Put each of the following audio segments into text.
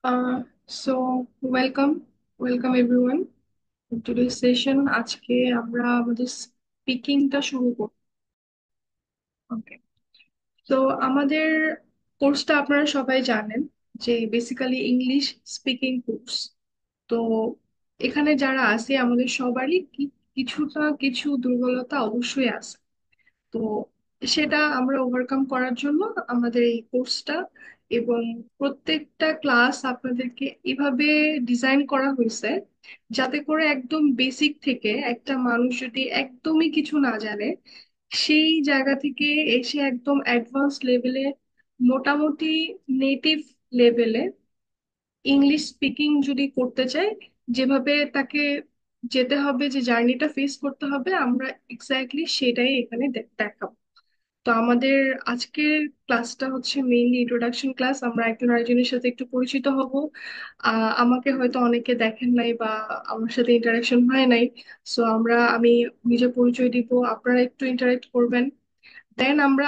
Uh, so welcome everyone to today's session. আজকে আমরা আমাদের স্পিকিংটা শুরু করব। ওকে, তো আমাদের কোর্সটা আপনারা সবাই জানেন যে বেসিক্যালি ইংলিশ স্পিকিং কোর্স। তো এখানে যারা আছে আমাদের সবারই কিছুটা কিছু দুর্বলতা অবশ্যই আছে। তো সেটা আমরা ওভারকাম করার জন্য আমাদের এই কোর্সটা এবং প্রত্যেকটা ক্লাস আপনাদেরকে এভাবে ডিজাইন করা হয়েছে যাতে করে একদম বেসিক থেকে একটা মানুষ যদি একদমই কিছু না জানে সেই জায়গা থেকে এসে একদম অ্যাডভান্স লেভেলে, মোটামুটি নেটিভ লেভেলে ইংলিশ স্পিকিং যদি করতে চায়, যেভাবে তাকে যেতে হবে, যে জার্নিটা ফেস করতে হবে, আমরা এক্স্যাক্টলি সেটাই এখানে দেখাবো। তো আমাদের আজকের ক্লাসটা হচ্ছে মেইনলি ইন্ট্রোডাকশন ক্লাস। আমরা একজন আরেকজনের সাথে একটু পরিচিত হব। আমাকে হয়তো অনেকে দেখেন নাই বা আমার সাথে ইন্টারাকশন হয় নাই। সো আমি নিজে পরিচয় দিব, আপনারা একটু ইন্টারাক্ট করবেন, দেন আমরা।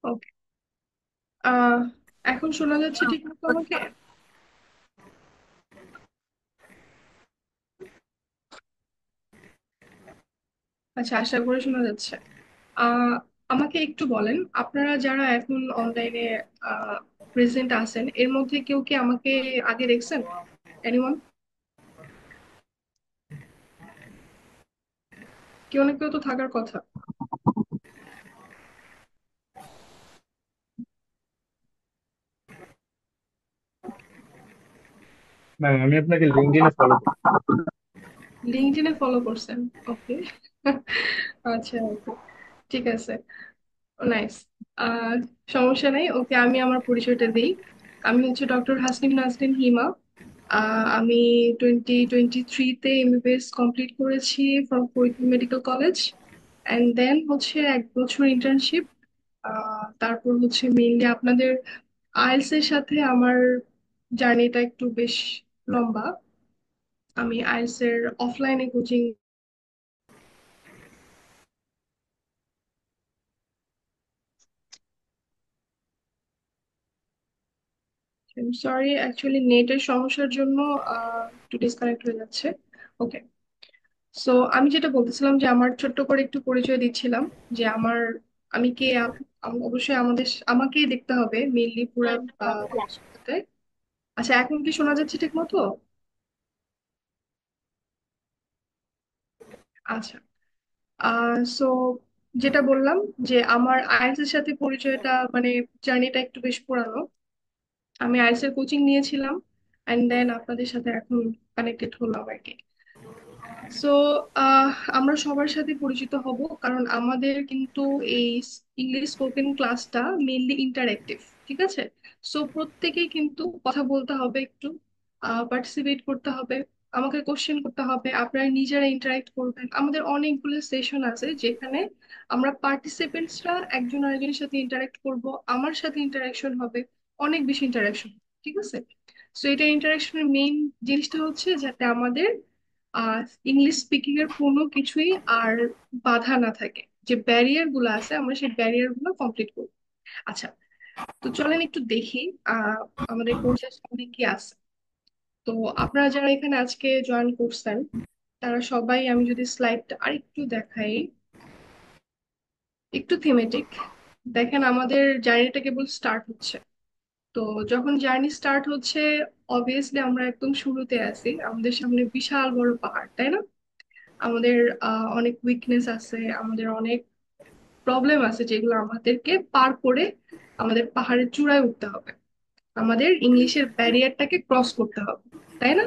ওকে, আহ এখন শোনা যাচ্ছে ঠিক মতো আমাকে? আচ্ছা, আশা করে শোনা যাচ্ছে। আহ আমাকে একটু বলেন, আপনারা যারা এখন অনলাইনে প্রেজেন্ট আছেন, এর মধ্যে কেউ কি আমাকে আগে দেখছেন? এনিওয়ান? কেউ না কেউ তো থাকার কথা। ম্যাম, আমি আপনাকে লিঙ্কডইনে ফলো করি। লিঙ্কডইনে ফলো করছেন? ওকে। আচ্ছা, ওকে, ঠিক আছে, নাইস। আহ সমস্যা নেই, ওকে, আমি আমার পরিচয়টা দিই। আমি হচ্ছে ডক্টর হাসনিন নাজনীন হিমা। আমি 2023-তে এমবিবিএস কমপ্লিট করেছি from Faridpur medical college. And then হচ্ছে 1 বছর ইন্টার্নশিপ। তারপর হচ্ছে মেইনলি আপনাদের আইএলটিএস এর সাথে আমার জার্নিটা একটু বেশ লম্বা। আমি আইএলটিএস এর অফলাইনে কোচিং। সরি, অ্যাকচুয়ালি নেটের সমস্যার জন্য একটু ডিসকানেক্ট হয়ে যাচ্ছে। ওকে, সো আমি যেটা বলতেছিলাম যে আমার ছোট্ট করে একটু পরিচয় দিচ্ছিলাম যে আমি কে। অবশ্যই আমাকেই দেখতে হবে মেইনলি পুরা কোর্সটাতে। আচ্ছা, এখন কি শোনা যাচ্ছে ঠিক মতো? আচ্ছা, সো যেটা বললাম যে আমার আইএলটিএস এর সাথে পরিচয়টা, মানে জার্নিটা একটু বেশ পুরানো। আমি আইএলটিএস এর কোচিং নিয়েছিলাম, এন্ড দেন আপনাদের সাথে এখন কানেক্টেড হলাম আর কি। সো আমরা সবার সাথে পরিচিত হব, কারণ আমাদের কিন্তু এই ইংলিশ স্পোকেন ক্লাসটা মেইনলি ইন্টারেক্টিভ। ঠিক আছে? সো প্রত্যেকেই কিন্তু কথা বলতে হবে, একটু পার্টিসিপেট করতে হবে, আমাকে কোশ্চেন করতে হবে, আপনারা নিজেরা ইন্টারাক্ট করবেন। আমাদের অনেকগুলো সেশন আছে যেখানে আমরা পার্টিসিপেন্টসরা একজন আরেকজনের সাথে ইন্টারাক্ট করব, আমার সাথে ইন্টারাকশন হবে, অনেক বেশি ইন্টারাকশন। ঠিক আছে? সো এটা ইন্টারাকশনের মেইন জিনিসটা হচ্ছে যাতে আমাদের ইংলিশ স্পিকিং এর কোনো কিছুই আর বাধা না থাকে, যে ব্যারিয়ার গুলো আছে আমরা সেই ব্যারিয়ার গুলো কমপ্লিট করবো। আচ্ছা, তো চলেন একটু দেখি আহ আমাদের কোর্সের সামনে কি আছে। তো আপনারা যারা এখানে আজকে জয়েন করছেন, তারা সবাই, আমি যদি স্লাইডটা আরেকটু দেখাই, একটু থিমেটিক দেখেন, আমাদের জার্নিটা কেবল স্টার্ট হচ্ছে। তো যখন জার্নি স্টার্ট হচ্ছে, অবভিয়াসলি আমরা একদম শুরুতে আছি, আমাদের সামনে বিশাল বড় পাহাড়, তাই না? আমাদের অনেক উইকনেস আছে, আমাদের অনেক প্রবলেম আছে, যেগুলো আমাদেরকে পার করে আমাদের পাহাড়ের চূড়ায় উঠতে হবে, আমাদের ইংলিশের ব্যারিয়ারটাকে ক্রস করতে হবে, তাই না?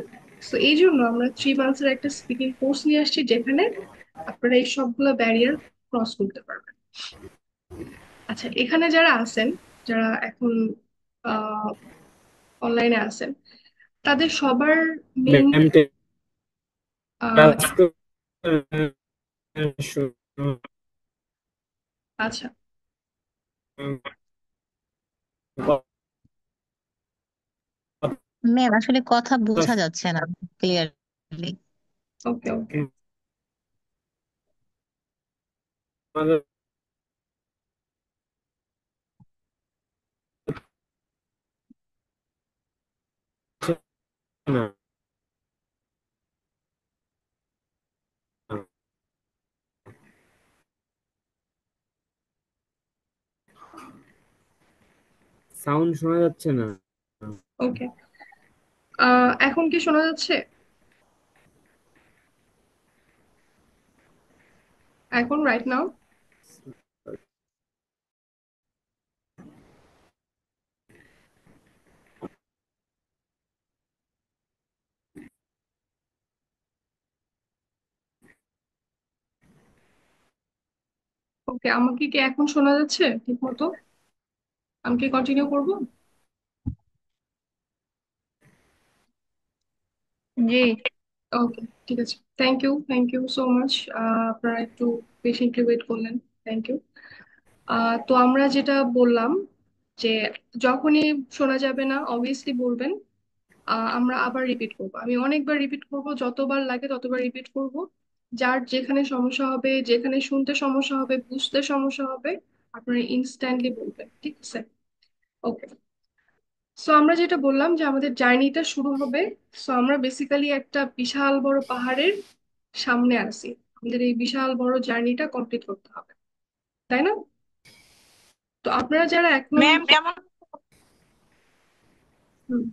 তো এই জন্য আমরা 3 মান্থসের একটা স্পিকিং কোর্স নিয়ে আসছি, যেখানে আপনারা এই সবগুলো ব্যারিয়ার ক্রস করতে পারবেন। আচ্ছা, এখানে যারা আছেন, যারা এখন অনলাইনে আছেন, তাদের সবার মেইন। ম্যাম, ক্লাস তো শুরু আচ্ছা, কথা ম্যাম আসলে কথা বোঝা যাচ্ছে না ক্লিয়ারলি। ওকে ওকে। শোনা যাচ্ছে না? সাউন্ড শোনা যাচ্ছে না। ওকে, এখন কি শোনা যাচ্ছে? এখন রাইট নাও? ওকে, আমাকে কি এখন শোনা যাচ্ছে ঠিক মতো? আমি কি কন্টিনিউ করবো? জি। ওকে, ঠিক আছে। Thank you so much. আপনারা একটু পেশেন্টলি ওয়েট করলেন। Thank you. তো আমরা যেটা বললাম যে যখনই শোনা যাবে না অবভিয়াসলি বলবেন। আমরা আবার রিপিট করব, আমি অনেকবার রিপিট করব, যতবার লাগে ততবার রিপিট করব। যার যেখানে সমস্যা হবে, যেখানে শুনতে সমস্যা হবে, বুঝতে সমস্যা হবে, আপনারা ইনস্ট্যান্টলি বলবেন, ঠিক আছে? ওকে। সো আমরা যেটা বললাম যে আমাদের জার্নিটা শুরু হবে। সো আমরা বেসিক্যালি একটা বিশাল বড় পাহাড়ের সামনে আছি। আমাদের এই বিশাল বড় জার্নিটা কমপ্লিট করতে হবে, তাই না? তো আপনারা যারা এখনো ম্যাম কেমন? হুম,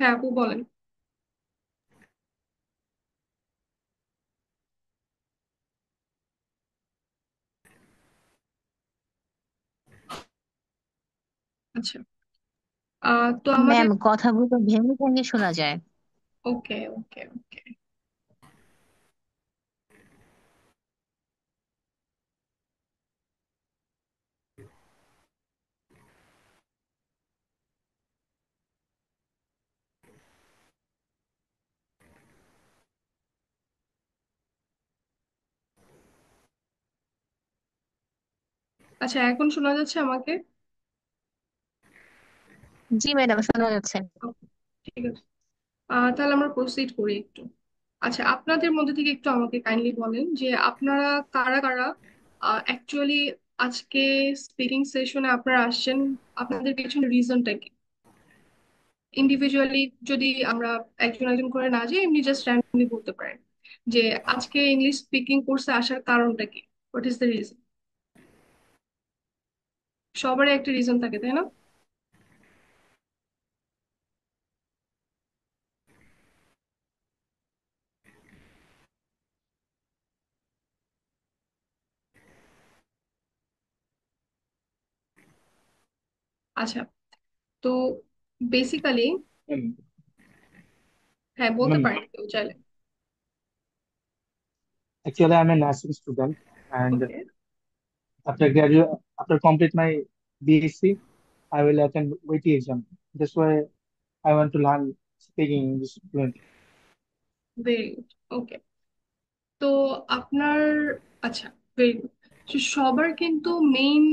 হ্যাঁ আপু বলেন। আচ্ছা, তো আমাদের ম্যাম কথাগুলো ভেঙে ভেঙে শোনা যায়। ওকে ওকে ওকে। আচ্ছা, এখন শোনা যাচ্ছে আমাকে? জি ম্যাডাম, শোনা যাচ্ছে। Okay, ঠিক আছে। তাহলে আমরা প্রসিড করি একটু। আচ্ছা, আপনাদের মধ্যে থেকে একটু আমাকে কাইন্ডলি বলেন যে আপনারা কারা কারা অ্যাকচুয়ালি আজকে স্পিকিং সেশনে আপনারা আসছেন, আপনাদের পিছনে রিজনটা কি? ইন্ডিভিজুয়ালি যদি আমরা একজন একজন করে না যাই, এমনি জাস্ট র্যান্ডমলি বলতে পারেন যে আজকে ইংলিশ স্পিকিং কোর্সে আসার কারণটা কি, হোয়াট ইজ দ্য রিজন? সবারই একটা রিজন থাকে, তাই না? আচ্ছা, তো বেসিক্যালি, হ্যাঁ বলতে ম্যাম, পারেন কেউ চাইলে। actually I'm a nursing student, and okay. after complete my BSc, I will attend WIT exam. That's why I want to learn speaking English fluently. Very good. Okay. তো আপনার, আচ্ছা, ভেরি গুড। সবার কিন্তু main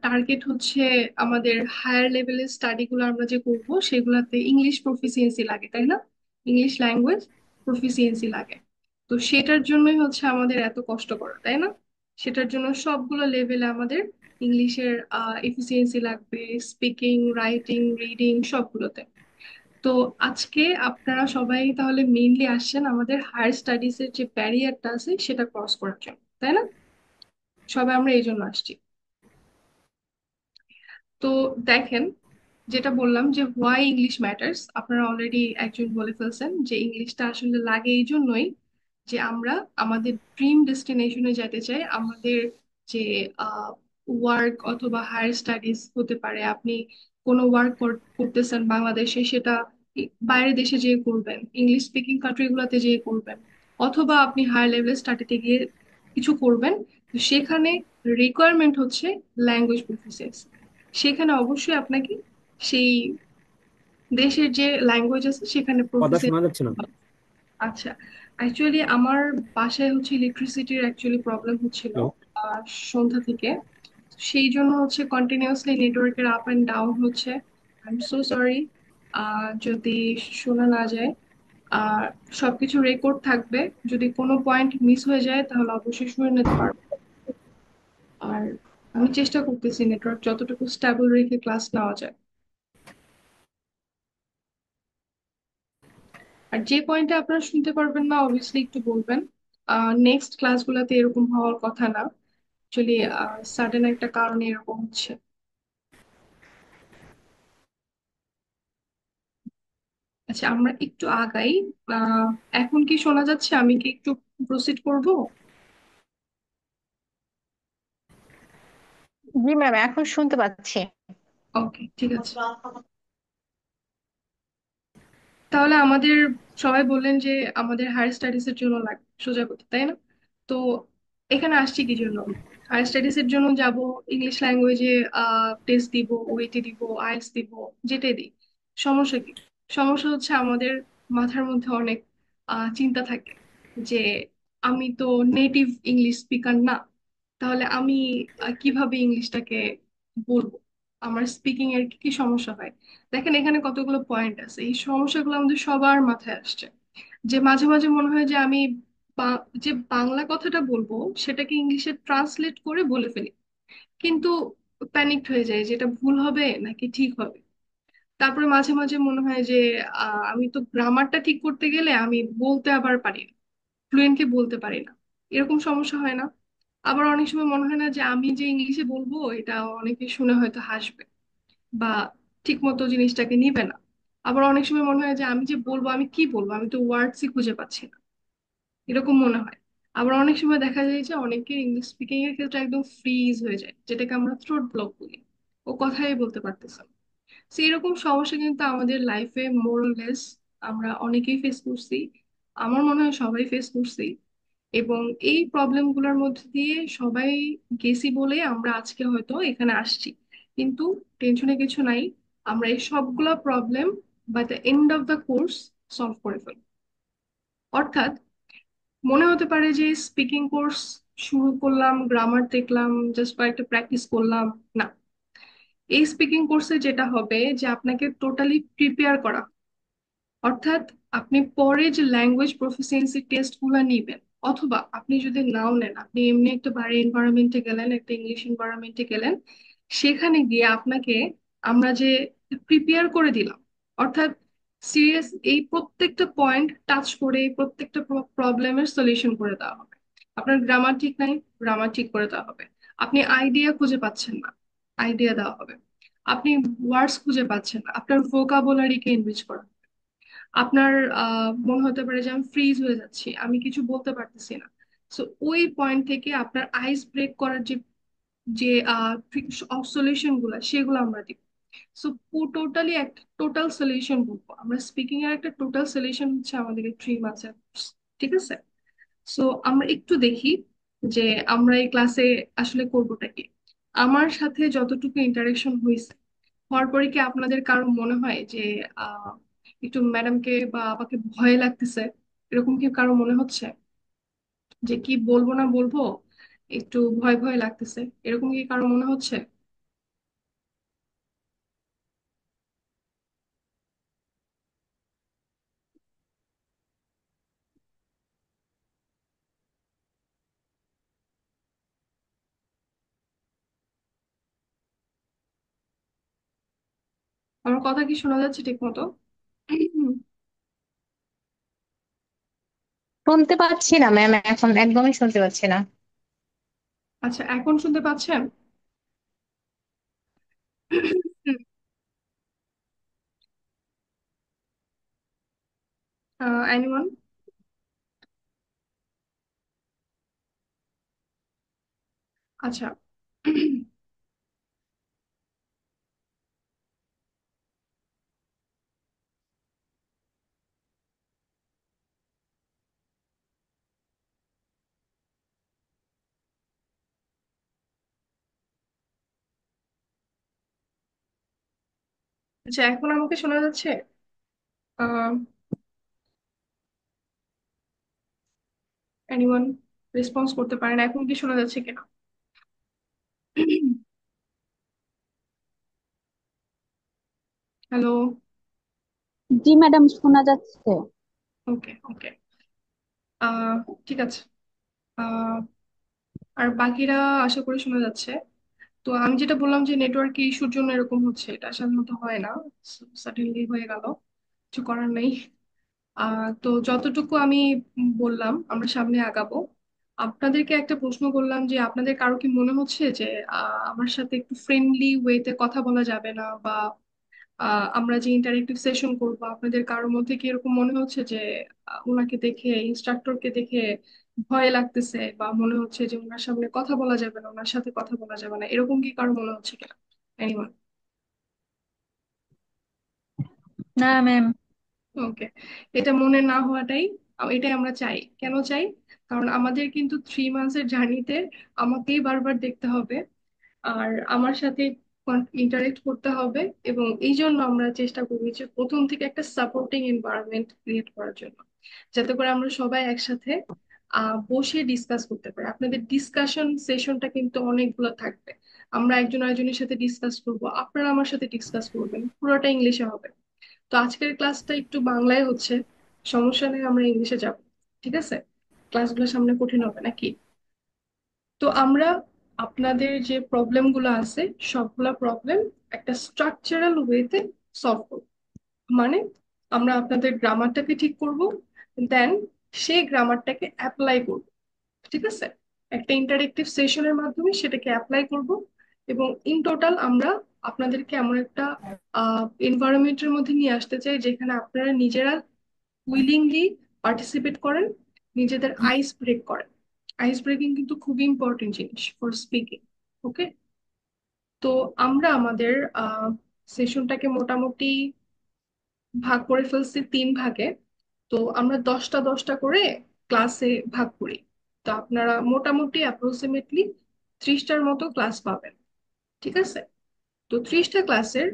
target হচ্ছে আমাদের higher লেভেলের study গুলো আমরা যে করবো সেগুলাতে ইংলিশ প্রফিসিয়েন্সি লাগে, তাই না? ইংলিশ ল্যাঙ্গুয়েজ প্রফিসিয়েন্সি লাগে। তো সেটার জন্যই হচ্ছে আমাদের এত কষ্ট করা, তাই না? সেটার জন্য সবগুলো লেভেলে আমাদের ইংলিশের এফিসিয়েন্সি লাগবে, স্পিকিং, রাইটিং, রিডিং সবগুলোতে। তো আজকে আপনারা সবাই তাহলে মেইনলি আসছেন আমাদের হায়ার স্টাডিজ এর যে ব্যারিয়ারটা আছে সেটা ক্রস করার জন্য, তাই না? সবাই আমরা এই জন্য আসছি। তো দেখেন, যেটা বললাম যে হোয়াই ইংলিশ ম্যাটার্স, আপনারা অলরেডি একজন বলে ফেলছেন যে ইংলিশটা আসলে লাগে এই জন্যই যে আমরা আমাদের ড্রিম ডেস্টিনেশনে যেতে চাই। আমাদের যে ওয়ার্ক অথবা হায়ার স্টাডিজ হতে পারে, আপনি কোনো ওয়ার্ক করতেছেন বাংলাদেশে, সেটা বাইরের দেশে যেয়ে করবেন, ইংলিশ স্পিকিং কান্ট্রি গুলোতে যেয়ে করবেন, অথবা আপনি হায়ার লেভেল স্টাডিতে গিয়ে কিছু করবেন। তো সেখানে রিকোয়ারমেন্ট হচ্ছে ল্যাঙ্গুয়েজ প্রফিসিয়েন্সি। সেখানে অবশ্যই আপনাকে সেই দেশের যে ল্যাঙ্গুয়েজ আছে সেখানে কথা প্রফিসিয়েন্সি। শোনা যাচ্ছে না। আচ্ছা, অ্যাকচুয়ালি আমার বাসায় হচ্ছে ইলেকট্রিসিটির অ্যাকচুয়ালি প্রবলেম হচ্ছিল হ্যালো। সন্ধ্যা থেকে। সেই জন্য হচ্ছে কন্টিনিউয়াসলি নেটওয়ার্কের আপ এন্ড ডাউন হচ্ছে। I am so sorry. যদি শোনা না যায়, আর সবকিছু রেকর্ড থাকবে। যদি কোনো পয়েন্ট মিস হয়ে যায় তাহলে অবশ্যই শুনে নিতে পারবো। আর আমি চেষ্টা করতেছি নেটওয়ার্ক যতটুকু স্টেবল রেখে ক্লাস নেওয়া যায়। আর যে পয়েন্টে আপনারা শুনতে পারবেন না অবভিয়াসলি একটু বলবেন। নেক্সট ক্লাসগুলোতে এরকম হওয়ার কথা না, অ্যাকচুয়ালি সাডেন একটা কারণে এরকম হচ্ছে। আচ্ছা, আমরা একটু আগাই। আহ এখন কি শোনা যাচ্ছে? আমি কি একটু প্রসিড করব? জি ম্যাম, এখন শুনতে পাচ্ছি। ওকে, ঠিক আছে। তাহলে আমাদের সবাই বললেন যে আমাদের হায়ার স্টাডিজ এর জন্য লাগবে সোজা কথা, তাই না? তো এখানে আসছি কি জন্য? হায়ার স্টাডিজ এর জন্য যাব, ইংলিশ ল্যাঙ্গুয়েজে টেস্ট দিব, ওইটি দিব, আইএলটিএস দিব, যেটাই দিই। সমস্যা কি? সমস্যা হচ্ছে আমাদের মাথার মধ্যে অনেক চিন্তা থাকে যে আমি তো নেটিভ ইংলিশ স্পিকার না, তাহলে আমি কিভাবে ইংলিশটাকে বলবো? আমার স্পিকিং এর কি কি সমস্যা হয়? দেখেন, এখানে কতগুলো পয়েন্ট আছে, এই সমস্যাগুলো আমাদের সবার মাথায় আসছে। যে মাঝে মাঝে মনে হয় যে আমি যে বাংলা কথাটা বলবো সেটাকে ইংলিশে ট্রান্সলেট করে বলে ফেলি, কিন্তু প্যানিকড হয়ে যায় যে এটা ভুল হবে নাকি ঠিক হবে। তারপরে মাঝে মাঝে মনে হয় যে আমি তো গ্রামারটা ঠিক করতে গেলে আমি বলতে আবার পারি না, ফ্লুয়েন্টলি বলতে পারি না। এরকম সমস্যা হয় না? আবার অনেক সময় মনে হয় না যে আমি যে ইংলিশে বলবো এটা অনেকে শুনে হয়তো হাসবে বা ঠিক মতো জিনিসটাকে নিবে না। আবার অনেক সময় মনে হয় যে আমি যে বলবো, আমি কি বলবো, আমি তো ওয়ার্ডসই খুঁজে পাচ্ছি না, এরকম মনে হয়। আবার অনেক সময় দেখা যায় যে অনেকের ইংলিশ স্পিকিং এর ক্ষেত্রে একদম ফ্রিজ হয়ে যায়, যেটাকে আমরা থ্রোট ব্লক বলি। ও কথাই বলতে পারতেছে না। তো এরকম সমস্যা কিন্তু আমাদের লাইফে মোরলেস আমরা অনেকেই ফেস করছি। আমার মনে হয় সবাই ফেস করছি। এবং এই প্রবলেম গুলোর মধ্যে দিয়ে সবাই গেছি বলে আমরা আজকে হয়তো এখানে আসছি। কিন্তু টেনশনে কিছু নাই, আমরা এই সবগুলা problem by the end of the course solve করে ফেলবো। অর্থাৎ মনে হতে পারে যে স্পিকিং কোর্স শুরু করলাম, গ্রামার দেখলাম, জাস্ট কয়েকটা প্র্যাকটিস করলাম। না, এই স্পিকিং কোর্সে যেটা হবে যে আপনাকে টোটালি প্রিপেয়ার করা। অর্থাৎ আপনি পরে যে ল্যাঙ্গুয়েজ প্রফিসিয়েন্সি টেস্ট গুলা নিবেন, অথবা আপনি যদি নাও নেন, আপনি এমনি একটা বাইরে এনভায়রনমেন্টে গেলেন, একটা ইংলিশ এনভায়রনমেন্টে গেলেন, সেখানে গিয়ে আপনাকে আমরা যে প্রিপেয়ার করে দিলাম, অর্থাৎ সিরিয়াস এই প্রত্যেকটা পয়েন্ট টাচ করে এই প্রত্যেকটা প্রবলেমের সলিউশন করে দেওয়া হবে। আপনার গ্রামার ঠিক নাই, গ্রামার ঠিক করে দেওয়া হবে। আপনি আইডিয়া খুঁজে পাচ্ছেন না, আইডিয়া দেওয়া হবে। আপনি ওয়ার্ডস খুঁজে পাচ্ছেন না, আপনার ভোকাবুলারিকে এনরিচ করা হবে। আপনার মনে হতে পারে যে আমি ফ্রিজ হয়ে যাচ্ছি, আমি কিছু বলতে পারতেছি না। সো ওই পয়েন্ট থেকে আপনার আইস ব্রেক করার যে যে সলিউশন গুলা সেগুলো আমরা দিব। সো টোটালি একটা টোটাল সলিউশন বলবো আমরা। স্পিকিং এর একটা টোটাল সলিউশন হচ্ছে আমাদের এই 3 মাসের কোর্স। ঠিক আছে? সো আমরা একটু দেখি যে আমরা এই ক্লাসে আসলে করবোটা কি। আমার সাথে যতটুকু ইন্টারেকশন হয়েছে, হওয়ার পরে কি আপনাদের কারো মনে হয় যে আহ একটু ম্যাডামকে বা আমাকে ভয় লাগতেছে? এরকম কি কারো মনে হচ্ছে যে কি বলবো না বলবো, একটু ভয় ভয় লাগতেছে? এরকম কি কারো মনে হচ্ছে? আমার কথা কি শোনা যাচ্ছে ঠিক মতো? শুনতে পাচ্ছি না ম্যাম, এখন একদমই শুনতে পাচ্ছি না। আচ্ছা, এখন শুনতে পাচ্ছেন? এনিওয়ান? আচ্ছা। আচ্ছা, এখন আমাকে শোনা যাচ্ছে? আহ এনিওয়ান রেসপন্স করতে পারেন, এখন কি শোনা যাচ্ছে কিনা? হ্যালো? জি ম্যাডাম, শোনা যাচ্ছে। ওকে ওকে। আহ ঠিক আছে। আহ আর বাকিরা আশা করি শোনা যাচ্ছে। তো আমি যেটা বললাম যে নেটওয়ার্ক ইস্যুর জন্য এরকম হচ্ছে, এটা সাধারণত হয় না, সাডেনলি হয়ে গেল, কিছু করার নেই। তো যতটুকু আমি বললাম আমরা সামনে আগাবো। আপনাদেরকে একটা প্রশ্ন করলাম যে আপনাদের কারো কি মনে হচ্ছে যে আমার সাথে একটু ফ্রেন্ডলি ওয়েতে কথা বলা যাবে না, বা আমরা যে ইন্টারেক্টিভ সেশন করবো আপনাদের কারোর মধ্যে কি এরকম মনে হচ্ছে যে ওনাকে দেখে, ইনস্ট্রাক্টরকে দেখে ভয় লাগতেছে, বা মনে হচ্ছে যে ওনার সামনে কথা বলা যাবে না, ওনার সাথে কথা বলা যাবে না, এরকম কি কারো মনে হচ্ছে কিনা? এনিওয়ান? না ম্যাম। ওকে। এটা মনে না হওয়াটাই, এটাই আমরা চাই। কেন চাই? কারণ আমাদের কিন্তু 3 মান্থসের জার্নিতে আমাকেই বারবার দেখতে হবে, আর আমার সাথে ইন্টারেক্ট করতে হবে, এবং এই জন্য আমরা চেষ্টা করি যে প্রথম থেকে একটা সাপোর্টিং এনভায়রনমেন্ট ক্রিয়েট করার জন্য, যাতে করে আমরা সবাই একসাথে বসে ডিসকাস করতে পারি। আপনাদের ডিসকাশন সেশনটা কিন্তু অনেকগুলো থাকবে। আমরা একজন আরেকজনের সাথে ডিসকাস করব, আপনারা আমার সাথে ডিসকাস করবেন, পুরোটা ইংলিশে হবে। তো আজকের ক্লাসটা একটু বাংলায় হচ্ছে, সমস্যা নেই, আমরা ইংলিশে যাব। ঠিক আছে? ক্লাসগুলো সামনে কঠিন হবে নাকি? তো আমরা আপনাদের যে প্রবলেম গুলো আছে সবগুলা প্রবলেম একটা স্ট্রাকচারাল ওয়েতে সলভ করব। মানে আমরা আপনাদের গ্রামারটাকে ঠিক করব, দেন সেই গ্রামারটাকে অ্যাপ্লাই করব। ঠিক আছে? একটা ইন্টারেক্টিভ সেশনের মাধ্যমে সেটাকে অ্যাপ্লাই করব, এবং ইন টোটাল আমরা আপনাদেরকে এমন একটা এনভায়রনমেন্টের মধ্যে নিয়ে আসতে চাই যেখানে আপনারা নিজেরা উইলিংলি পার্টিসিপেট করেন, নিজেদের আইস ব্রেক করেন। আইস ব্রেকিং কিন্তু খুবই ইম্পর্টেন্ট জিনিস ফর স্পিকিং। ওকে? তো আমরা আমাদের সেশনটাকে মোটামুটি ভাগ করে ফেলছি 3 ভাগে। তো আমরা 10টা 10টা করে ক্লাসে ভাগ করি। তো আপনারা মোটামুটি অ্যাপ্রক্সিমেটলি 30টার মতো ক্লাস পাবেন। ঠিক আছে? তো 30টা ক্লাসের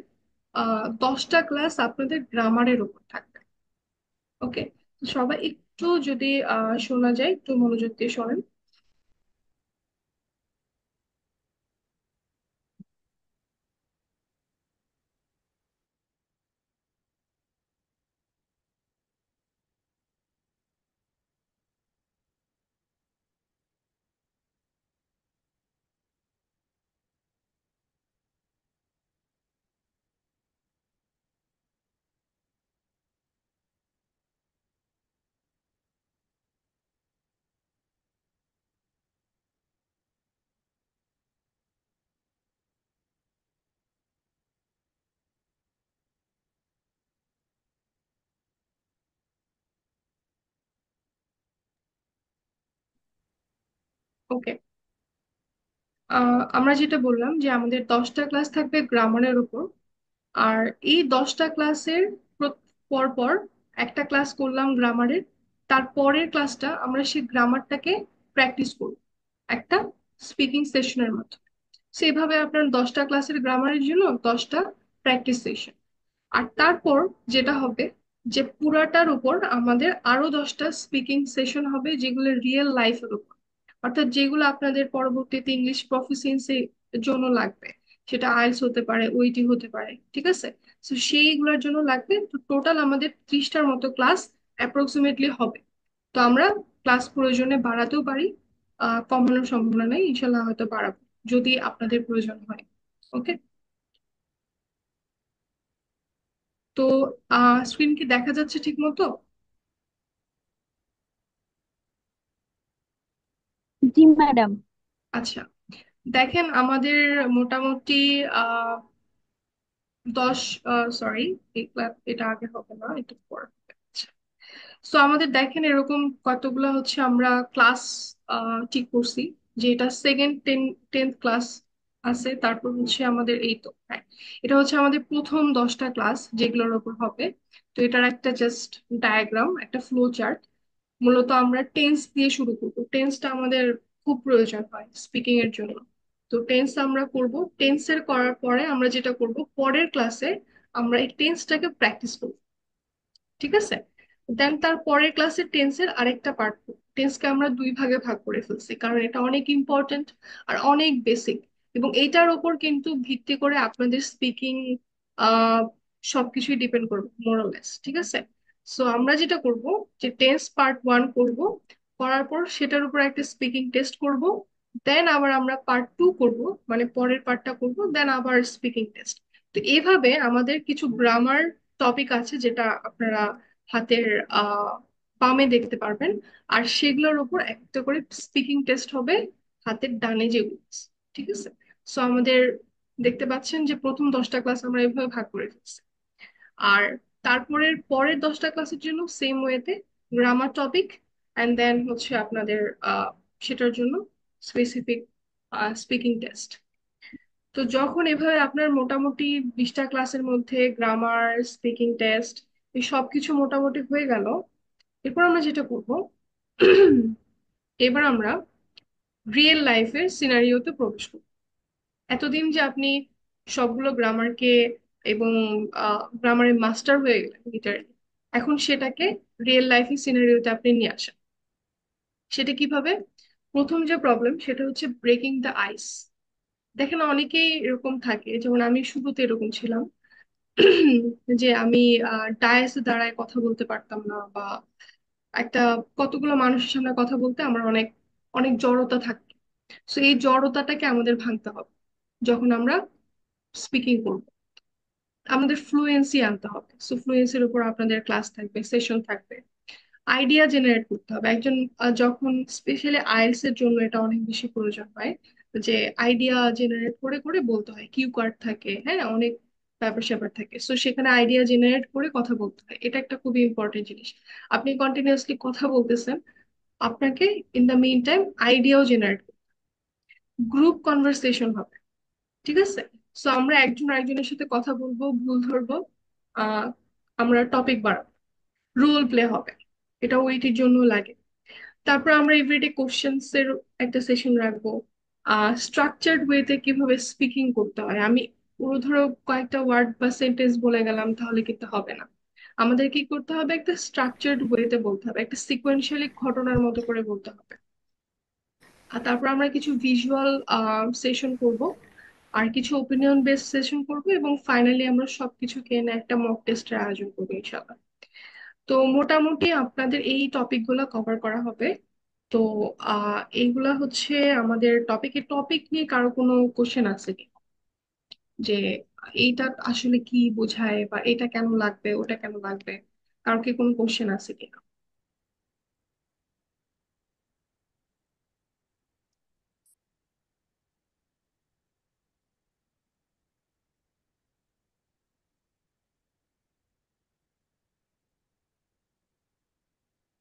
10টা ক্লাস আপনাদের গ্রামারের উপর থাকবে। ওকে? সবাই একটু যদি শোনা যায়, একটু মনোযোগ দিয়ে শোনেন। ওকে। আমরা যেটা বললাম যে আমাদের 10টা ক্লাস থাকবে গ্রামারের উপর। আর এই 10টা ক্লাসের পর পর একটা ক্লাস করলাম গ্রামারের, তারপরের ক্লাসটা আমরা সেই গ্রামারটাকে প্র্যাকটিস করব একটা স্পিকিং সেশনের মাধ্যমে। সেভাবে আপনার 10টা ক্লাসের গ্রামারের জন্য 10টা প্র্যাকটিস সেশন। আর তারপর যেটা হবে যে পুরাটার উপর আমাদের আরো 10টা স্পিকিং সেশন হবে, যেগুলো রিয়েল লাইফের উপর, অর্থাৎ যেগুলো আপনাদের পরবর্তীতে ইংলিশ প্রফিসিয়েন্সি জন্য লাগবে। সেটা আইএলটিএস হতে পারে, ওইটি হতে পারে। ঠিক আছে? তো সেইগুলোর জন্য লাগবে। তো টোটাল আমাদের 30টার মতো ক্লাস অ্যাপ্রক্সিমেটলি হবে। তো আমরা ক্লাস প্রয়োজনে বাড়াতেও পারি, কমানোর সম্ভাবনা নেই, ইনশাল্লাহ হয়তো বাড়াবো যদি আপনাদের প্রয়োজন হয়। ওকে? তো স্ক্রিন কি দেখা যাচ্ছে ঠিক মতো? জি ম্যাডাম। আচ্ছা। দেখেন আমাদের মোটামুটি আহ 10, সরি, এটা আগে হবে না, একটু পরে হবে। তো আমাদের দেখেন এরকম কতগুলা হচ্ছে আমরা ক্লাস ঠিক করছি, যে এটা সেকেন্ড টেন্থ ক্লাস আছে, তারপর হচ্ছে আমাদের এই তো, হ্যাঁ, এটা হচ্ছে আমাদের প্রথম 10টা ক্লাস যেগুলোর উপর হবে। তো এটার একটা জাস্ট ডায়াগ্রাম, একটা ফ্লো চার্ট। মূলত আমরা টেন্স দিয়ে শুরু করবো, টেন্সটা আমাদের খুব প্রয়োজন হয় স্পিকিং এর জন্য। তো টেন্স আমরা করব, টেন্সের করার পরে আমরা যেটা করব পরের ক্লাসে আমরা এই টেন্সটাকে প্র্যাকটিস করব। ঠিক আছে? দেন তার পরের ক্লাসে টেন্সের আরেকটা পার্ট, টেন্সকে আমরা 2 ভাগে ভাগ করে ফেলছি কারণ এটা অনেক ইম্পর্টেন্ট আর অনেক বেসিক। এবং এটার ওপর কিন্তু ভিত্তি করে আপনাদের স্পিকিং সবকিছুই ডিপেন্ড করবে মোরালেস, ঠিক আছে? সো আমরা যেটা করব, যে টেন্স পার্ট 1 করব, করার পর সেটার উপর একটা স্পিকিং টেস্ট করব, দেন আবার আমরা পার্ট 2 করব, মানে পরের পার্টটা করব, দেন আবার স্পিকিং টেস্ট। তো এইভাবে আমাদের কিছু গ্রামার টপিক আছে যেটা আপনারা হাতের বামে দেখতে পারবেন, আর সেগুলোর উপর একটা করে স্পিকিং টেস্ট হবে হাতের ডানে যেগুলো আছে, ঠিক আছে? সো আমাদের দেখতে পাচ্ছেন যে প্রথম 10টা ক্লাস আমরা এভাবে ভাগ করে ফেলছি। আর তারপরের পরের 10টা ক্লাসের জন্য সেম ওয়েতে গ্রামার টপিক, অ্যান্ড দেন হচ্ছে আপনাদের সেটার জন্য স্পেসিফিক স্পিকিং টেস্ট। তো যখন এভাবে আপনার মোটামুটি 20টা ক্লাসের মধ্যে গ্রামার, স্পিকিং টেস্ট, এই সব কিছু মোটামুটি হয়ে গেল, এরপর আমরা যেটা করব, এবার আমরা রিয়েল লাইফের সিনারিওতে প্রবেশ করব। এতদিন যে আপনি সবগুলো গ্রামারকে এবং গ্রামারের মাস্টার হয়ে গেলেন লিটারালি, এখন সেটাকে রিয়েল লাইফের সিনারিওতে আপনি নিয়ে আসেন। সেটা কিভাবে? প্রথম যে প্রবলেম সেটা হচ্ছে ব্রেকিং দ্য আইস। দেখেন অনেকেই এরকম থাকে, যেমন আমি শুরুতে এরকম ছিলাম, যে আমি ডায়াসে দাঁড়ায় কথা বলতে পারতাম না, বা একটা কতগুলো মানুষের সামনে কথা বলতে আমার অনেক অনেক জড়তা থাকে। তো এই জড়তাটাকে আমাদের ভাঙতে হবে যখন আমরা স্পিকিং করব। আমাদের ফ্লুয়েন্সি আনতে হবে। সো ফ্লুয়েন্সির উপর আপনাদের ক্লাস থাকবে, সেশন থাকবে। আইডিয়া জেনারেট করতে হবে একজন, যখন স্পেশালি আইএলটিএস এর জন্য এটা অনেক বেশি প্রয়োজন হয়, যে আইডিয়া জেনারেট করে করে বলতে হয়, কিউ কার্ড থাকে, হ্যাঁ, অনেক ব্যাপার স্যাপার থাকে। সো সেখানে আইডিয়া জেনারেট করে কথা বলতে হয়, এটা একটা খুবই ইম্পর্টেন্ট জিনিস। আপনি কন্টিনিউয়াসলি কথা বলতেছেন, আপনাকে ইন দ্য মিন টাইম আইডিয়াও জেনারেট, গ্রুপ কনভারসেশন হবে, ঠিক আছে? সো আমরা একজন আরেকজনের সাথে কথা বলবো, ভুল ধরবো, আহ আমরা টপিক বাড়াবো, রোল প্লে হবে, এটা ওইটির জন্য লাগে। তারপর আমরা এভরিডে কোশ্চেন্স এর একটা সেশন রাখবো। স্ট্রাকচার্ড ওয়েতে কিভাবে স্পিকিং করতে হয়, আমি পুরো ধরো কয়েকটা ওয়ার্ড বা সেন্টেন্স বলে গেলাম তাহলে কিন্তু হবে না। আমাদের কি করতে হবে, একটা স্ট্রাকচার্ড ওয়েতে বলতে হবে, একটা সিকোয়েন্সিয়ালি ঘটনার মতো করে বলতে হবে। আর তারপর আমরা কিছু ভিজুয়াল সেশন করব, আর কিছু ওপিনিয়ন বেসড সেশন করব, এবং ফাইনালি আমরা সবকিছুকে এনে একটা মক টেস্টের আয়োজন করবো ইনশাল্লাহ। তো মোটামুটি আপনাদের এই টপিকগুলো কভার করা হবে। তো এইগুলা হচ্ছে আমাদের টপিকের টপিক নিয়ে কারো কোনো কোশ্চেন আছে কি, যে এইটা আসলে কি বোঝায়, বা এটা কেন লাগবে, ওটা কেন লাগবে, কারো কি কোনো কোশ্চেন আছে কি?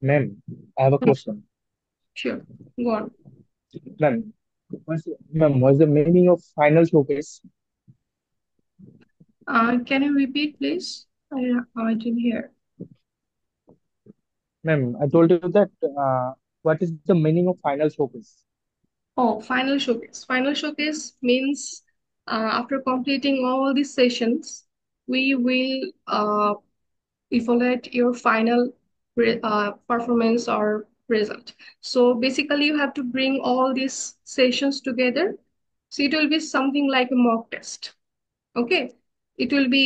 Ma'am, I have a question. Sure, go on. Ma'am, what's the meaning of final showcase? Can you repeat please? I didn't hear. Ma'am, I told you that what is the meaning of final showcase? Oh, final showcase. Final showcase means after completing all these sessions, we will evaluate your final performance or result. So basically, you have to bring all these sessions together. So it will be something like a mock test. Okay, it will be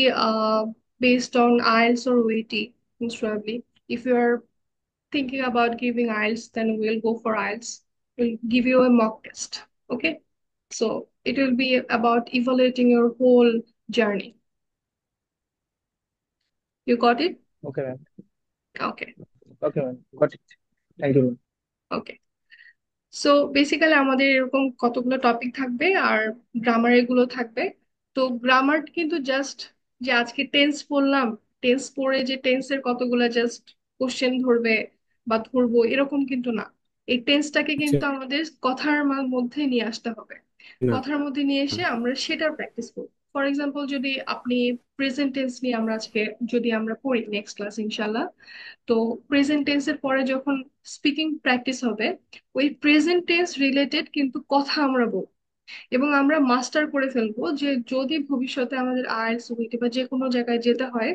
based on IELTS or OET, most probably. If you are thinking about giving IELTS, then we'll go for IELTS. We'll give you a mock test. Okay. So it will be about evaluating your whole journey. You got it? Okay, ma'am. Okay. Okay, ma'am. Got it. Thank you, ma'am. Okay. So basically আমাদের এরকম কতগুলো topic থাকবে, আর grammar এগুলো থাকবে। তো grammar কিন্তু just যে আজকে টেন্স পড়লাম, টেন্স পড়ে যে টেন্সের কতগুলো জাস্ট কোশ্চেন ধরবে বা ধরবো এরকম কিন্তু না। এই টেন্সটাকে আচ্ছা, কিন্তু আমাদের কথার মধ্যে নিয়ে আসতে হবে। না কথার মধ্যে নিয়ে এসে আমরা সেটার প্র্যাকটিস করবো। ফর এক্সাম্পল, যদি আপনি প্রেজেন্ট টেন্স নিয়ে আমরা আজকে যদি আমরা পড়ি নেক্সট ক্লাস ইনশাল্লাহ, তো প্রেজেন্ট টেন্সের পরে যখন স্পিকিং প্র্যাকটিস হবে, ওই প্রেজেন্ট টেন্স রিলেটেড কিন্তু কথা আমরা বলবো, এবং আমরা মাস্টার করে ফেলবো, যে যদি ভবিষ্যতে আমাদের আইএলটিএস ওইটি বা যে কোনো জায়গায় যেতে হয়,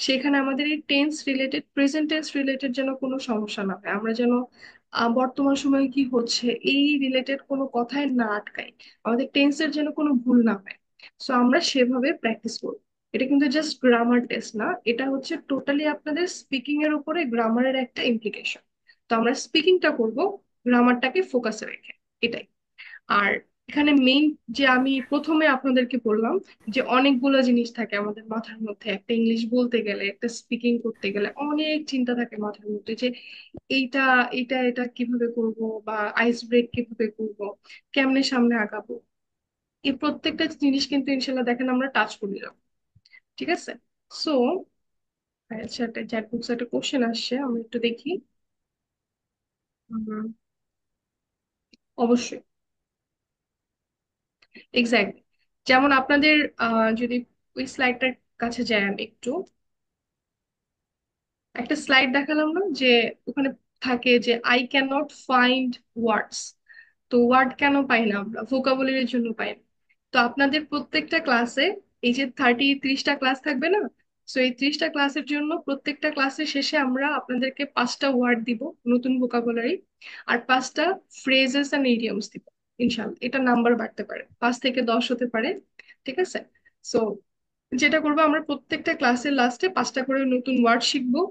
সেখানে আমাদের এই tense related, present tense related যেন কোনো সমস্যা না হয়, আমরা যেন বর্তমান সময়ে কি হচ্ছে এই রিলেটেড কোনো কথায় না আটকাই, আমাদের টেন্সের যেন কোনো ভুল না হয়। সো আমরা সেভাবে প্র্যাকটিস করবো। এটা কিন্তু জাস্ট গ্রামার টেস্ট না, এটা হচ্ছে টোটালি আপনাদের স্পিকিং এর উপরে গ্রামারের একটা ইমপ্লিকেশন। তো আমরা স্পিকিংটা করব গ্রামারটাকে ফোকাসে রেখে, এটাই। আর এখানে মেইন যে আমি প্রথমে আপনাদেরকে বললাম যে অনেকগুলো জিনিস থাকে আমাদের মাথার মধ্যে, একটা ইংলিশ বলতে গেলে, একটা স্পিকিং করতে গেলে অনেক চিন্তা থাকে মাথার মধ্যে, যে এইটা এটা এটা কিভাবে করব, বা আইস ব্রেক কিভাবে করব, কেমনে সামনে আগাবো। এই প্রত্যেকটা জিনিস কিন্তু ইনশাল্লাহ দেখেন আমরা টাচ করে যাবো। ঠিক আছে। সো আচ্ছা, একটা চ্যাট বক্সে একটা কোশ্চেন আসছে, আমরা একটু দেখি। হুম, অবশ্যই, এক্স্যাক্টলি। যেমন আপনাদের যদি ওই স্লাইডটার কাছে যাই আমি একটু, একটা স্লাইড দেখালাম না, যে ওখানে থাকে যে I can not find words. তো ওয়ার্ড কেন পাই না আমরা? ভোকাবুলারির জন্য পাই না। তো আপনাদের প্রত্যেকটা ক্লাসে এই যে 30-30টা ক্লাস থাকবে না, তো এই 30টা ক্লাসের জন্য প্রত্যেকটা ক্লাসের শেষে আমরা আপনাদেরকে 5টা ওয়ার্ড দিব, নতুন ভোকাবুলারি, আর 5টা ফ্রেজেস এন্ড ইডিয়মস দিব। ইনশাল্লাহ এটা নাম্বার বাড়তে পারে, 5 থেকে 10 হতে পারে। ঠিক আছে। সো যেটা করবো, আমরা প্রত্যেকটা ক্লাসের লাস্টে 5টা করে নতুন ওয়ার্ড শিখবো,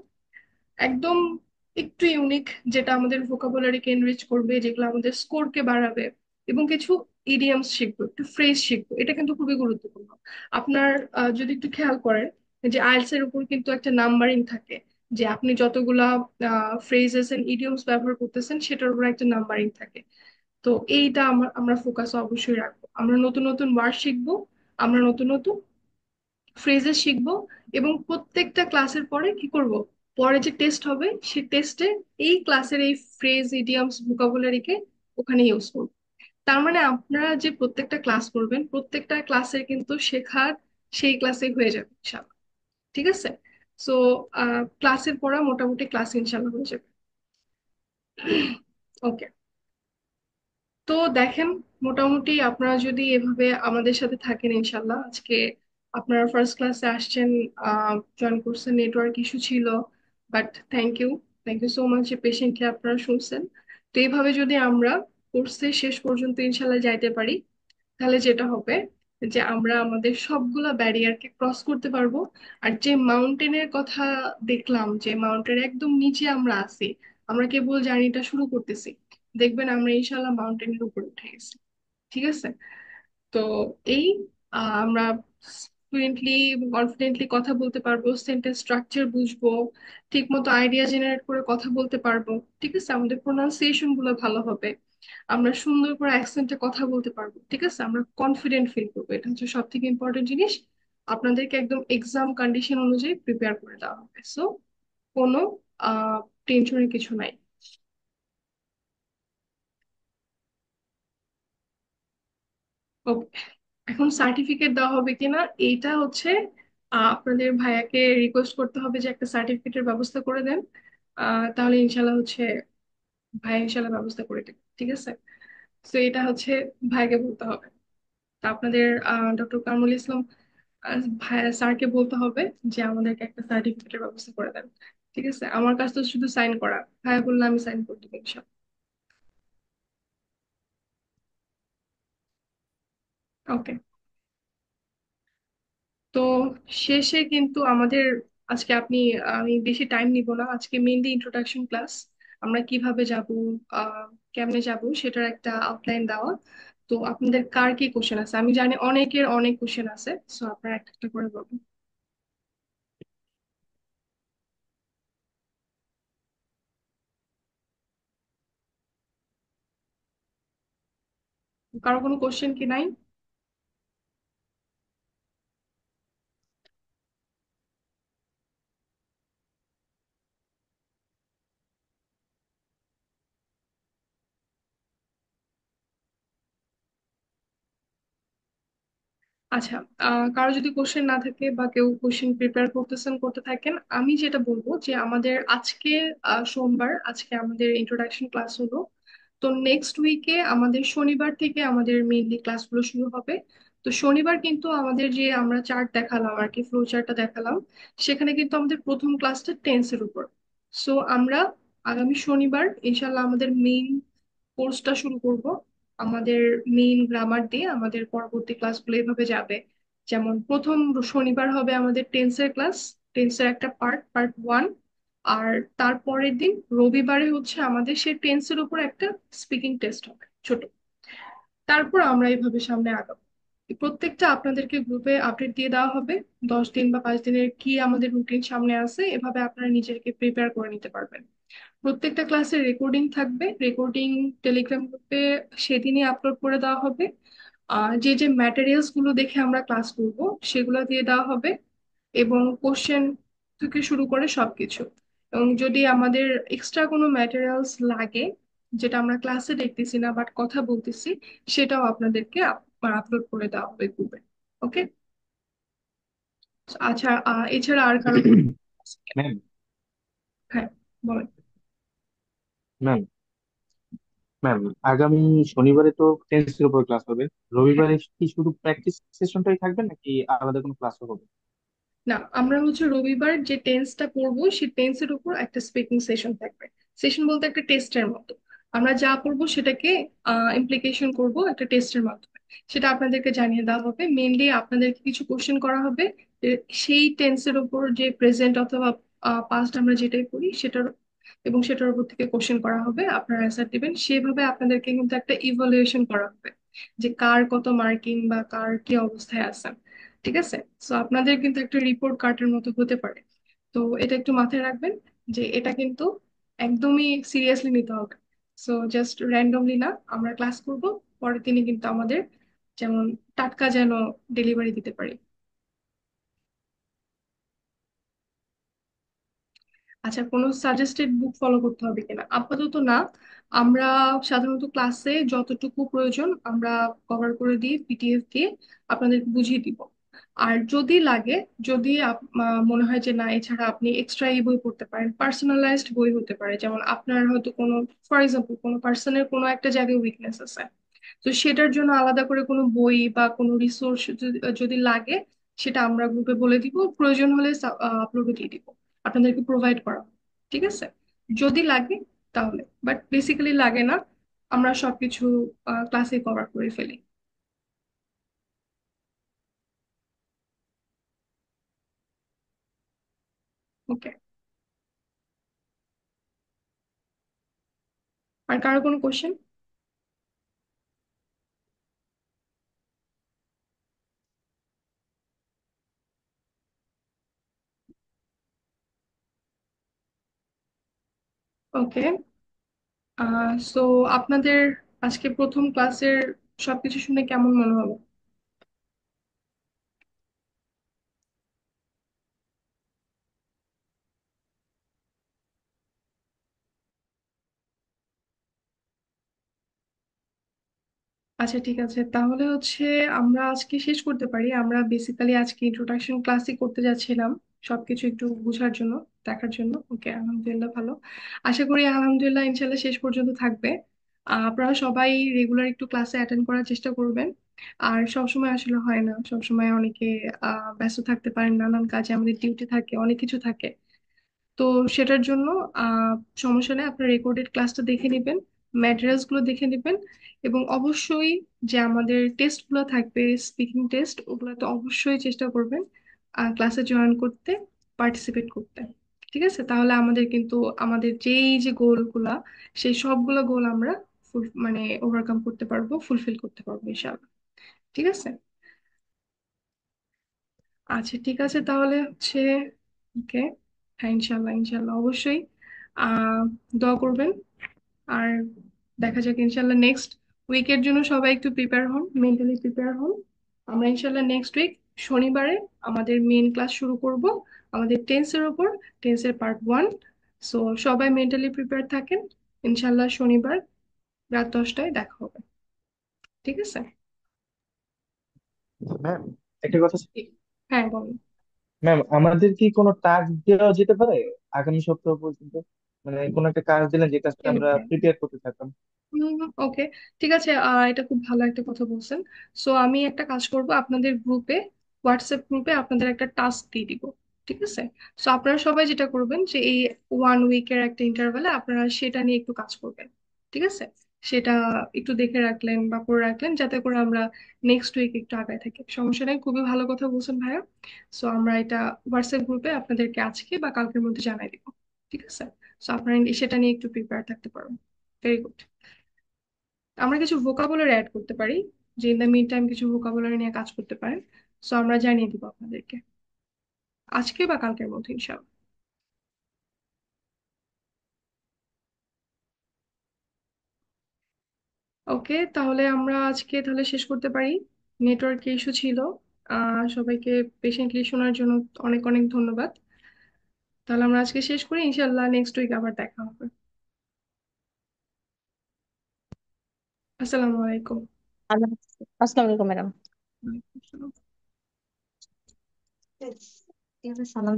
একদম একটু ইউনিক, যেটা আমাদের ভোকাবুলারিকে এনরিচ করবে, যেগুলো আমাদের স্কোরকে বাড়াবে। এবং কিছু ইডিয়ামস শিখবো, একটু ফ্রেজ শিখবো, এটা কিন্তু খুবই গুরুত্বপূর্ণ। আপনার যদি একটু খেয়াল করেন, যে আইএলটিএস এর উপর কিন্তু একটা নাম্বারিং থাকে, যে আপনি যতগুলা ফ্রেজেস এন্ড ইডিয়মস ব্যবহার করতেছেন সেটার উপর একটা নাম্বারিং থাকে। তো এইটা আমরা ফোকাস অবশ্যই রাখবো, আমরা নতুন নতুন ওয়ার্ড শিখবো, আমরা নতুন নতুন ফ্রেজেস শিখবো। এবং প্রত্যেকটা ক্লাসের পরে কি করব, পরে যে টেস্ট হবে সেই টেস্টে এই ক্লাসের এই ফ্রেজ ইডিয়মস ভোকাবুলারিকে ওখানে ইউজ করবো। তার মানে আপনারা যে প্রত্যেকটা ক্লাস করবেন, প্রত্যেকটা ক্লাসের কিন্তু শেখার সেই ক্লাসে হয়ে যাবে ইনশাল্লাহ। ঠিক আছে। সো ক্লাসের পড়া মোটামুটি ক্লাস ইনশাল্লাহ হয়ে যাবে। ওকে। তো দেখেন, মোটামুটি আপনারা যদি এভাবে আমাদের সাথে থাকেন ইনশাল্লাহ, আজকে আপনারা ফার্স্ট ক্লাসে আসছেন, জয়েন করছেন, নেটওয়ার্ক ইস্যু ছিল, but thank you so much যে পেশেন্টলি আপনারা শুনছেন। তো এইভাবে যদি আমরা কোর্সের শেষ পর্যন্ত ইনশাল্লাহ যাইতে পারি, তাহলে যেটা হবে যে আমরা আমাদের সবগুলা ব্যারিয়ারকে ক্রস করতে পারবো। আর যে মাউন্টেনের কথা দেখলাম, যে মাউন্টেনের একদম নিচে আমরা আছি, আমরা কেবল জার্নিটা শুরু করতেছি, দেখবেন আমরা ইনশাল্লাহ মাউন্টেনের উপরে উঠে গেছি। ঠিক আছে। তো এই আমরা ফ্লুয়েন্টলি কনফিডেন্টলি কথা বলতে পারবো, সেন্টেন্স স্ট্রাকচার বুঝবো, ঠিক মতো আইডিয়া জেনারেট করে কথা বলতে পারবো। ঠিক আছে, আমাদের প্রোনাউন্সিয়েশন গুলো ভালো হবে, আমরা সুন্দর করে অ্যাকসেন্টে কথা বলতে পারবো। ঠিক আছে, আমরা কনফিডেন্ট ফিল করবো, এটা হচ্ছে সব থেকে ইম্পর্টেন্ট জিনিস। আপনাদেরকে একদম এক্সাম কন্ডিশন অনুযায়ী প্রিপেয়ার করে দেওয়া হবে। সো কোনো টেনশনের কিছু নাই। ওকে। এখন সার্টিফিকেট দেওয়া হবে কিনা এইটা হচ্ছে আপনাদের ভাইয়াকে রিকোয়েস্ট করতে হবে যে একটা সার্টিফিকেটের ব্যবস্থা করে দেন। তাহলে ইনশাল্লাহ হচ্ছে ভাইয়া ইনশাল্লাহ ব্যবস্থা করে দেবে। ঠিক আছে। তো এটা হচ্ছে ভাইয়াকে বলতে হবে। তা আপনাদের ডক্টর কামরুল ইসলাম ভাইয়া স্যারকে বলতে হবে যে আমাদেরকে একটা সার্টিফিকেটের ব্যবস্থা করে দেন। ঠিক আছে, আমার কাছে তো শুধু সাইন করা, ভাইয়া বললে আমি সাইন করে দেবো ইনশাল্লাহ। ওকে। তো শেষে কিন্তু আমাদের আজকে আমি বেশি টাইম নিব না, আজকে মেইনলি ইন্ট্রোডাকশন ক্লাস, আমরা কিভাবে যাব, আহ কেমনে যাব সেটার একটা আউটলাইন দেওয়া। তো আপনাদের কার কি কোশ্চেন আছে? আমি জানি অনেকের অনেক কোশ্চেন আছে, সো আপনারা একটা একটা করে বলুন। কারো কোনো কোশ্চেন কি নাই? আচ্ছা, কারো যদি কোশ্চেন না থাকে বা কেউ কোশ্চেন প্রিপেয়ার করতেছেন, করতে থাকেন। আমি যেটা বলবো যে আমাদের আজকে সোমবার, আজকে আমাদের ইন্ট্রোডাকশন ক্লাস হলো। তো নেক্সট উইকে আমাদের শনিবার থেকে আমাদের মেইনলি ক্লাসগুলো শুরু হবে। তো শনিবার কিন্তু আমাদের যে আমরা চার্ট দেখালাম আর কি, ফ্লো চার্টটা দেখালাম, সেখানে কিন্তু আমাদের প্রথম ক্লাসটা টেন্সের উপর। সো আমরা আগামী শনিবার ইনশাল্লাহ আমাদের মেইন কোর্সটা শুরু করব। আমাদের মেইন গ্রামার দিয়ে আমাদের পরবর্তী ক্লাসগুলো এভাবে যাবে যেমন প্রথম শনিবার হবে আমাদের টেন্সের ক্লাস, টেন্সের একটা পার্ট 1। আর তারপরের দিন রবিবারে হচ্ছে আমাদের সেই টেন্সের উপর একটা স্পিকিং টেস্ট হবে ছোট। তারপর আমরা এইভাবে সামনে আগাবো। প্রত্যেকটা আপনাদেরকে গ্রুপে আপডেট দিয়ে দেওয়া হবে, 10 দিন বা 5 দিনের কি আমাদের রুটিন সামনে আছে, এভাবে আপনারা নিজেকে প্রিপেয়ার করে নিতে পারবেন। প্রত্যেকটা ক্লাসের রেকর্ডিং থাকবে, রেকর্ডিং টেলিগ্রাম গ্রুপে সেদিনই আপলোড করে দেওয়া হবে। যে যে ম্যাটেরিয়ালস গুলো দেখে আমরা ক্লাস করব সেগুলো দিয়ে দেওয়া হবে, এবং কোশ্চেন থেকে শুরু করে সবকিছু। এবং যদি আমাদের এক্সট্রা কোনো ম্যাটেরিয়ালস লাগে যেটা আমরা ক্লাসে দেখতেছি না বাট কথা বলতেছি, সেটাও আপনাদেরকে আপলোড করে দেওয়া হবে গ্রুপে। ওকে। আচ্ছা, এছাড়া আর কারো কোনো আছে কিনা? ম্যাম হ্যাঁ, বলেন। ম্যাম ম্যাম আগামী শনিবারে তো টেন্সের উপর ক্লাস হবে। হ্যাঁ, রবিবারে কি শুধু প্র্যাকটিস সেশনটাই থাকবে নাকি আলাদা কোনো ক্লাসও হবে? না, আমরা হচ্ছে রবিবার যে টেন্সটা পড়বো সেই টেন্সের উপর একটা স্পিকিং সেশন থাকবে। সেশন বলতে একটা টেস্টের মতো। আমরা যা পড়বো সেটাকে ইমপ্লিকেশন করব একটা টেস্টের মাধ্যমে। সেটা আপনাদেরকে জানিয়ে দেওয়া হবে। মেইনলি আপনাদেরকে কিছু কোশ্চেন করা হবে যে সেই টেন্সের উপর যে প্রেজেন্ট অথবা পাস্ট আমরা যেটাই পড়ি সেটার, এবং সেটার উপর থেকে কোশ্চেন করা হবে, আপনারা অ্যান্সার দিবেন। সেভাবে আপনাদেরকে কিন্তু একটা ইভালুয়েশন করা হবে যে কার কত মার্কিং বা কার কি অবস্থায় আছে। ঠিক আছে। সো আপনাদের কিন্তু একটা রিপোর্ট কার্ডের মতো হতে পারে। তো এটা একটু মাথায় রাখবেন যে এটা কিন্তু একদমই সিরিয়াসলি নিতে হবে। সো জাস্ট র্যান্ডমলি না, আমরা ক্লাস করব, পরের দিনই কিন্তু আমাদের যেমন টাটকা যেন ডেলিভারি দিতে পারি। আচ্ছা, কোনো সাজেস্টেড বুক ফলো করতে হবে কিনা? আপাতত না। আমরা সাধারণত ক্লাসে যতটুকু প্রয়োজন আমরা কভার করে দিয়ে পিডিএফ দিয়ে আপনাদেরকে বুঝিয়ে দিব। আর যদি লাগে, যদি মনে হয় যে না এছাড়া আপনি এক্সট্রা এই বই পড়তে পারেন, পার্সোনালাইজড বই হতে পারে, যেমন আপনার হয়তো কোনো, ফর এক্সাম্পল কোনো পার্সনের কোনো একটা জায়গায় উইকনেস আছে, তো সেটার জন্য আলাদা করে কোনো বই বা কোনো রিসোর্স যদি লাগে, সেটা আমরা গ্রুপে বলে দিব, প্রয়োজন হলে আপলোডও দিয়ে দিব, আপনাদেরকে প্রোভাইড করা হবে। ঠিক আছে। যদি লাগে তাহলে, বাট বেসিক্যালি লাগে না, আমরা সবকিছু ক্লাসে কভার করে ফেলি। ওকে। আর কারো কোনো কোশ্চেন? ওকে। সো আপনাদের আজকে প্রথম ক্লাসের সবকিছু শুনে কেমন মনে হলো? আচ্ছা, ঠিক আছে, তাহলে হচ্ছে আমরা আজকে শেষ করতে পারি। আমরা বেসিক্যালি আজকে ইন্ট্রোডাকশন ক্লাসই করতে যাচ্ছিলাম, সবকিছু একটু বোঝার জন্য, দেখার জন্য। ওকে, আলহামদুলিল্লাহ, ভালো। আশা করি আলহামদুলিল্লাহ ইনশাল্লাহ শেষ পর্যন্ত থাকবে। আপনারা সবাই রেগুলার একটু ক্লাসে অ্যাটেন্ড করার চেষ্টা করবেন। আর সবসময় আসলে হয় না, সবসময় অনেকে ব্যস্ত থাকতে পারেন, নানান কাজে আমাদের ডিউটি থাকে, অনেক কিছু থাকে। তো সেটার জন্য আহ সমস্যা নেই, আপনার রেকর্ডেড ক্লাসটা দেখে নেবেন, ম্যাটেরিয়ালস গুলো দেখে নেবেন। এবং অবশ্যই যে আমাদের টেস্ট গুলো থাকবে, স্পিকিং টেস্ট, ওগুলো তো অবশ্যই চেষ্টা করবেন ক্লাসে জয়েন করতে, পার্টিসিপেট করতে। ঠিক আছে, তাহলে আমাদের কিন্তু আমাদের যেই যে গোল গুলা, সেই সবগুলো গোল আমরা মানে ওভারকাম করতে পারবো, ফুলফিল করতে পারবো ইনশাআল্লাহ। ঠিক আছে। আচ্ছা, ঠিক আছে, তাহলে হচ্ছে ওকে। হ্যাঁ, ইনশাল্লাহ ইনশাল্লাহ অবশ্যই আহ দোয়া করবেন। আর দেখা যাক, ইনশাল্লাহ নেক্সট উইকের জন্য সবাই একটু প্রিপেয়ার হন, মেন্টালি প্রিপেয়ার হন। আমরা ইনশাল্লাহ নেক্সট উইক শনিবারে আমাদের মেইন ক্লাস শুরু করব, আমাদের টেন্সের উপর, টেন্সের পার্ট 1। সো সবাই মেন্টালি প্রিপেয়ার থাকেন। ইনশাল্লাহ শনিবার রাত 10টায় দেখা হবে। ঠিক আছে। ম্যাম একটা কথা, হ্যাঁ, বলুন। ম্যাম আমাদের কি কোনো টাস্ক দেওয়া যেতে পারে আগামী সপ্তাহ পর্যন্ত? মানে কোনো একটা কাজ দিলেন যে কাজটা আমরা প্রিপেয়ার করতে থাকতাম। ওকে, ঠিক আছে, এটা খুব ভালো একটা কথা বলছেন। সো আমি একটা কাজ করব, আপনাদের গ্রুপে, হোয়াটসঅ্যাপ গ্রুপে আপনাদের একটা টাস্ক দিয়ে দিব। ঠিক আছে। সো আপনারা সবাই যেটা করবেন যে এই 1 উইকের একটা ইন্টারভ্যালে আপনারা সেটা নিয়ে একটু কাজ করবেন। ঠিক আছে। সেটা একটু দেখে রাখলেন বা করে রাখলেন, যাতে করে আমরা নেক্সট উইক একটু আগায় থাকি। সমস্যা নেই, খুবই ভালো কথা বলছেন ভাইয়া। সো আমরা এটা হোয়াটসঅ্যাপ গ্রুপে আপনাদেরকে আজকে বা কালকের মধ্যে জানাই দিব। ঠিক আছে? সো আপনারা সেটা নিয়ে একটু প্রিপেয়ার থাকতে পারবেন। Very good. আমরা কিছু ভোকাবুলারি অ্যাড করতে পারি, যে ইন দ্য মিন টাইম কিছু ভোকাবুলারি নিয়ে কাজ করতে পারেন। সো আমরা জানিয়ে দিব আপনাদেরকে আজকে বা কালকের মধ্যে ইনশাআল্লাহ। ওকে, তাহলে আমরা আজকে তাহলে শেষ করতে পারি। নেটওয়ার্ক ইস্যু ছিল। সবাইকে পেশেন্টলি শোনার জন্য অনেক অনেক ধন্যবাদ। তাহলে আমরা আজকে শেষ করি, ইনশাল্লাহ নেক্সট উইক আবার দেখা হবে। আসসালামু আলাইকুম। আল্লাহ হাফেজ। আসসালামু আলাইকুম ম্যাডাম। ওয়ালাইকুম আসসালাম। সালাম।